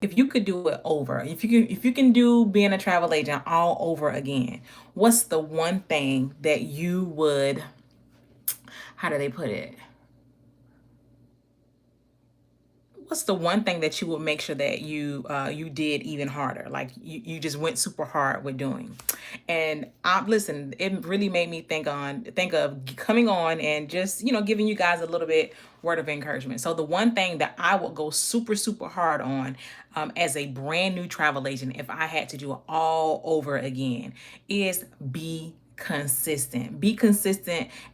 if you could do it over, if you can do being a travel agent all over again, what's the one thing that you would, how do they put it? What's the one thing that you would make sure that you did even harder, like you just went super hard with doing? And listen, it really made me think of coming on and just giving you guys a little bit word of encouragement. So the one thing that I would go super hard on, as a brand new travel agent, if I had to do it all over again, is be consistent,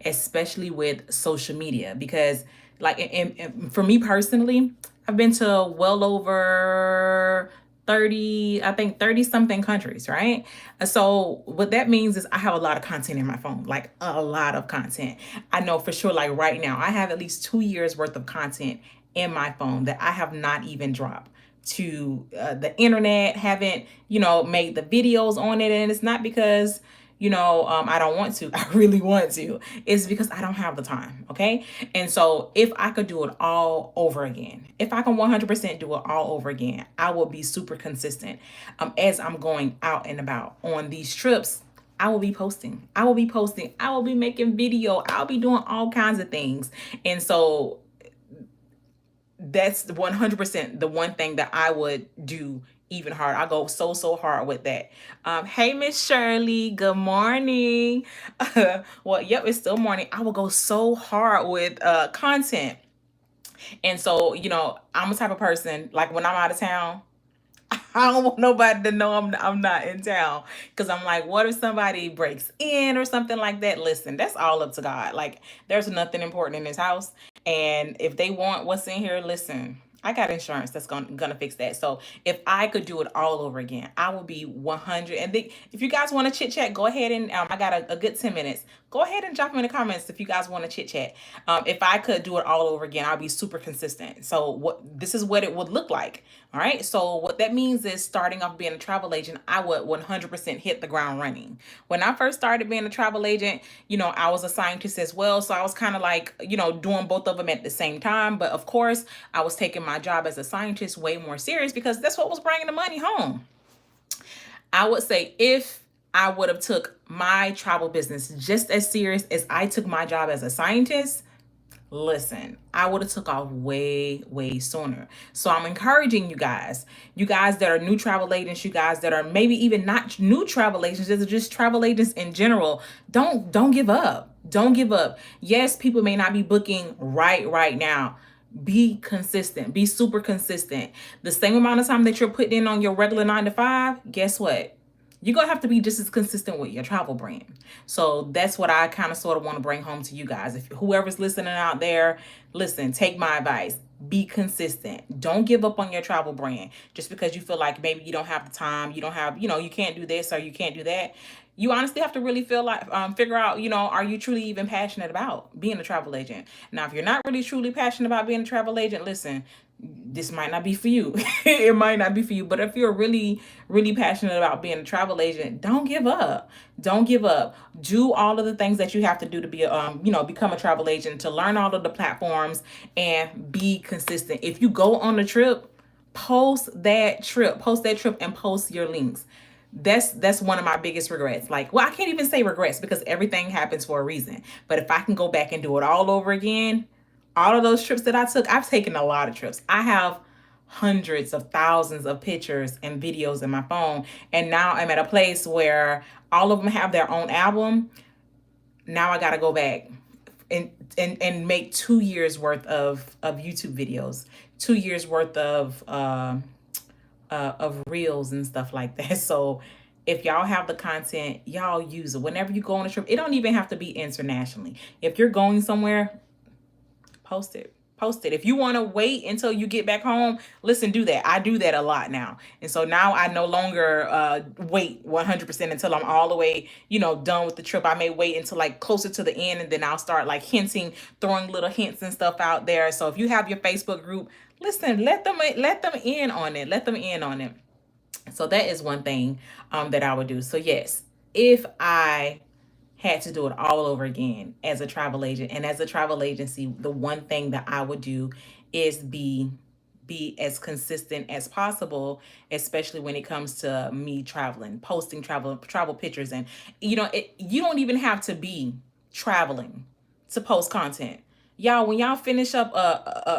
especially with social media, because like, and for me personally, I've been to well over 30, I think 30 something countries, right? So what that means is I have a lot of content in my phone, like a lot of content. I know for sure, like right now, I have at least 2 years worth of content in my phone that I have not even dropped to the internet, haven't, made the videos on it. And it's not because I don't want to. I really want to. It's because I don't have the time. Okay. And so if I could do it all over again, if I can 100% do it all over again, I will be super consistent. As I'm going out and about on these trips, I will be posting. I will be posting. I will be making video. I'll be doing all kinds of things. And so that's 100% the one thing that I would do even hard. I go so hard with that. Hey, Miss Shirley, good morning. Well, yep, it's still morning. I will go so hard with content. And so, I'm a type of person, like when I'm out of town, I don't want nobody to know I'm not in town, because I'm like, what if somebody breaks in or something like that? Listen, that's all up to God. Like, there's nothing important in this house, and if they want what's in here, listen, I got insurance that's gonna fix that. So if I could do it all over again, I would be 100. And if you guys want to chit chat, go ahead and I got a good 10 minutes. Go ahead and drop them in the comments if you guys want to chit chat. If I could do it all over again, I'll be super consistent. So this is what it would look like. All right. So what that means is, starting off being a travel agent, I would 100% hit the ground running. When I first started being a travel agent, I was a scientist as well. So I was kind of like, doing both of them at the same time. But of course, I was taking my job as a scientist way more serious, because that's what was bringing the money home. I would say, if I would have took my travel business just as serious as I took my job as a scientist, listen, I would have took off way sooner. So I'm encouraging you guys that are new travel agents, you guys that are maybe even not new travel agents, just travel agents in general. Don't give up. Don't give up. Yes, people may not be booking right now. Be consistent. Be super consistent. The same amount of time that you're putting in on your regular 9 to 5, guess what? You're going to have to be just as consistent with your travel brand. So that's what I kind of sort of want to bring home to you guys. If whoever's listening out there, listen, take my advice. Be consistent. Don't give up on your travel brand just because you feel like maybe you don't have the time, you don't have, you can't do this or you can't do that. You honestly have to really figure out, are you truly even passionate about being a travel agent? Now, if you're not really truly passionate about being a travel agent, listen, this might not be for you. It might not be for you. But if you're really passionate about being a travel agent, don't give up. Don't give up. Do all of the things that you have to do to be become a travel agent, to learn all of the platforms and be consistent. If you go on a trip, post that trip, and post your links. That's one of my biggest regrets. Like, well, I can't even say regrets, because everything happens for a reason. But if I can go back and do it all over again, all of those trips that I took, I've taken a lot of trips. I have hundreds of thousands of pictures and videos in my phone. And now I'm at a place where all of them have their own album. Now I got to go back and make 2 years worth of YouTube videos, 2 years worth of reels and stuff like that. So if y'all have the content, y'all use it. Whenever you go on a trip, it don't even have to be internationally. If you're going somewhere, post it. Post it. If you want to wait until you get back home, listen, do that. I do that a lot now. And so now I no longer wait 100% until I'm all the way, done with the trip. I may wait until like closer to the end, and then I'll start like hinting, throwing little hints and stuff out there. So if you have your Facebook group, listen, let them in on it. Let them in on it. So that is one thing that I would do. So yes, if I had to do it all over again as a travel agent and as a travel agency, the one thing that I would do is be be as consistent as possible, especially when it comes to me traveling, posting travel pictures. And you don't even have to be traveling to post content. Y'all, when y'all finish up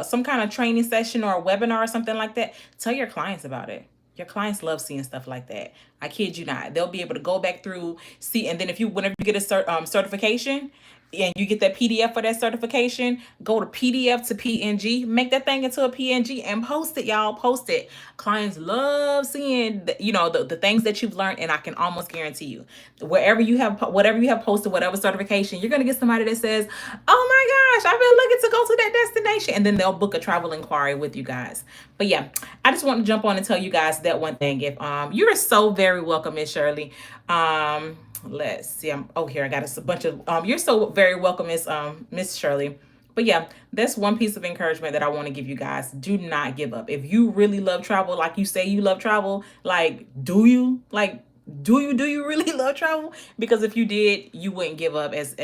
some kind of training session or a webinar or something like that, tell your clients about it. Your clients love seeing stuff like that. I kid you not. They'll be able to go back through, see, and then whenever you get a certification, and you get that PDF for that certification, go to PDF to PNG, make that thing into a PNG and post it, y'all. Post it. Clients love seeing the things that you've learned, and I can almost guarantee you, whatever you have posted, whatever certification, you're gonna get somebody that says, "Oh my gosh, I've been looking to go to that destination," and then they'll book a travel inquiry with you guys. But yeah, I just want to jump on and tell you guys that one thing. If you're so very welcome, Miss Shirley. Let's see. Here I got a bunch of you're so very welcome, Miss Shirley. But yeah, that's one piece of encouragement that I want to give you guys. Do not give up. If you really love travel, like you say you love travel, like do you really love travel? Because if you did, you wouldn't give up as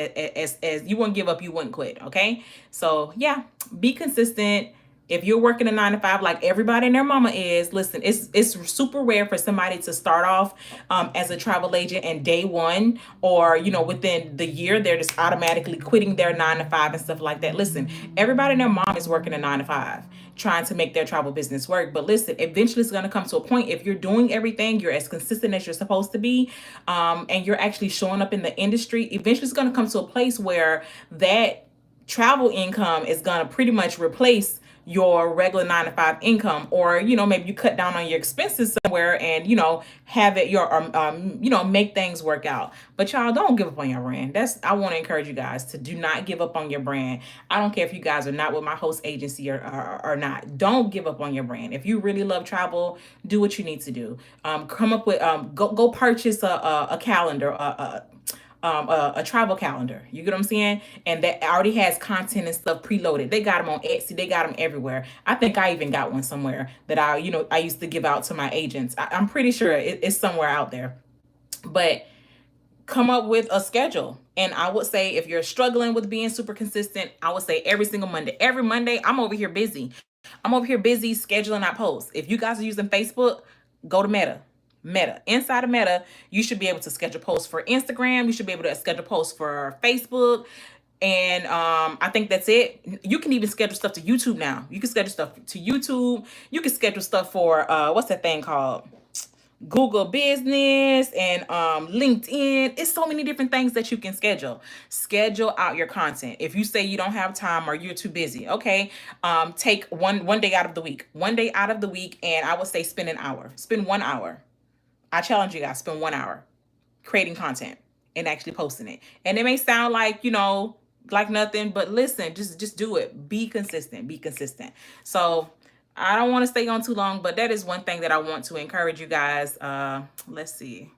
you wouldn't give up, you wouldn't quit. Okay. So yeah, be consistent. If you're working a 9 to 5 like everybody and their mama is, listen, it's super rare for somebody to start off as a travel agent and day one, or within the year they're just automatically quitting their 9 to 5 and stuff like that. Listen, everybody and their mom is working a 9 to 5 trying to make their travel business work. But listen, eventually it's going to come to a point, if you're doing everything, you're as consistent as you're supposed to be, and you're actually showing up in the industry, eventually it's going to come to a place where that travel income is going to pretty much replace your regular 9 to 5 income. Or maybe you cut down on your expenses somewhere and have it make things work out. But y'all, don't give up on your brand. I want to encourage you guys to do not give up on your brand. I don't care if you guys are not with my host agency or not. Don't give up on your brand. If you really love travel, do what you need to do. Come up with go purchase a calendar, a travel calendar. You get what I'm saying? And that already has content and stuff preloaded. They got them on Etsy. They got them everywhere. I think I even got one somewhere that I used to give out to my agents. I'm pretty sure it's somewhere out there. But come up with a schedule. And I would say, if you're struggling with being super consistent, I would say every single Monday. Every Monday, I'm over here busy. Scheduling out posts. If you guys are using Facebook, go to Meta. Inside of Meta, you should be able to schedule posts for Instagram. You should be able to schedule posts for Facebook. And I think that's it. You can even schedule stuff to YouTube now. You can schedule stuff to YouTube. You can schedule stuff for what's that thing called? Google Business and LinkedIn. It's so many different things that you can schedule. Schedule out your content. If you say you don't have time or you're too busy, okay, take one day out of the week. And I would say spend an hour. Spend 1 hour. I challenge you guys, spend 1 hour creating content and actually posting it. And it may sound like, like nothing, but listen, just do it. Be consistent. So I don't want to stay on too long, but that is one thing that I want to encourage you guys. Let's see.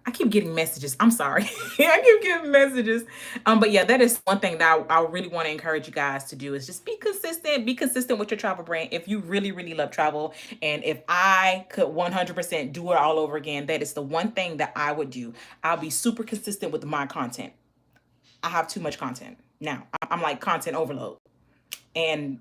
I keep getting messages. I'm sorry. I keep getting messages. But yeah, that is one thing that I really want to encourage you guys to do, is just be consistent. Be consistent with your travel brand. If you really, really love travel, and if I could 100% do it all over again, that is the one thing that I would do. I'll be super consistent with my content. I have too much content now. I'm like content overload. And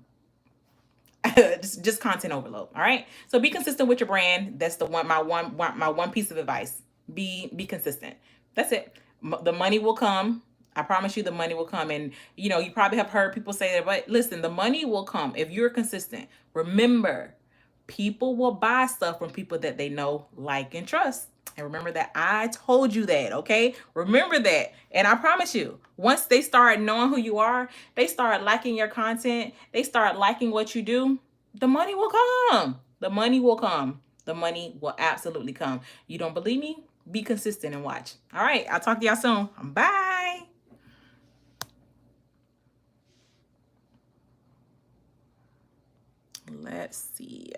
just content overload. All right. So be consistent with your brand. That's my one piece of advice. Be consistent. That's it. The money will come. I promise you, the money will come. And you probably have heard people say that, but listen, the money will come if you're consistent. Remember, people will buy stuff from people that they know, like, and trust. And remember that I told you that, okay? Remember that. And I promise you, once they start knowing who you are, they start liking your content, they start liking what you do, the money will come. The money will come. The money will absolutely come. You don't believe me? Be consistent and watch. All right, I'll talk to y'all soon. Bye. Let's see.